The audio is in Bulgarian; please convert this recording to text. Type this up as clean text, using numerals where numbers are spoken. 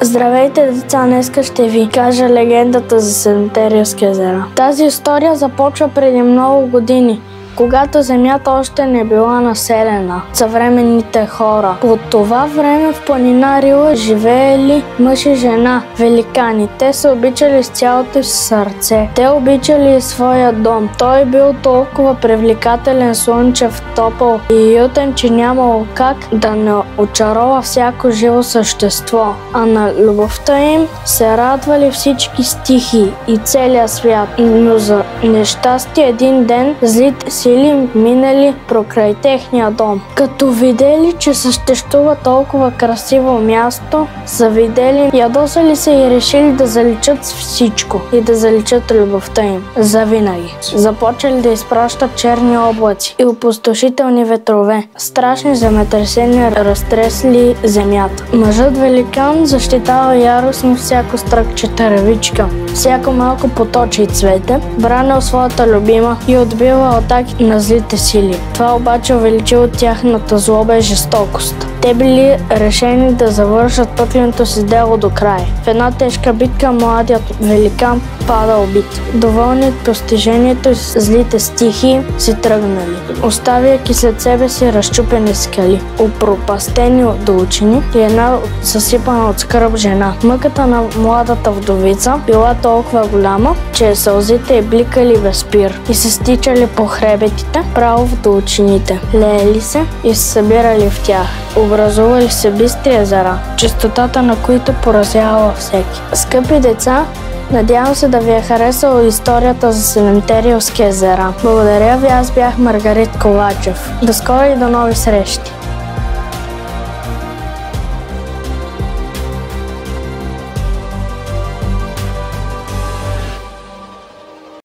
Здравейте, деца! Днеска ще ви кажа легендата за Седемте рилски езера. Тази история започва преди много години, когато земята още не била населена съвременните хора. По това време в планина Рила живеели мъж и жена, великани. Те се обичали с цялото си сърце. Те обичали своя дом. Той бил толкова привлекателен, слънчев, топъл и ютен, че нямало как да не очарова всяко живо същество. А на любовта им се радвали всички стихии и целия свят. Но за нещастие един ден злите сили минали прокрай техния дом. Като видели, че съществува толкова красиво място, завидели, ядосали се и решили да заличат всичко и да заличат любовта им завинаги. Започали да изпращат черни облаци и опустошителни ветрове. Страшни земетресения разтресли земята. Мъжът великан защитава яростно всяко стръкче тревичка, всяко малко поточе и цвете, бранил своята любима и отбива атаки на злите сили. Това обаче увеличило тяхната злоба и жестокост. Те били решени да завършат пътленото си дело до край. В една тежка битка младият великан пада убит. Доволни от постижението с злите стихии си тръгнали, оставяйки след себе си разчупени скали, опропастени до учени и една съсипана от скръб жена. Мъката на младата вдовица била толкова голяма, че сълзите й бликали без спир и се стичали по хребетите право до учените. Леели се и се събирали в тях. Образували се бистри езера, чистотата на които поразява всеки. Скъпи деца, надявам се да ви е харесала историята за Седемте рилски езера. Благодаря ви, аз бях Маргарит Ковачев. До скоро и до нови срещи!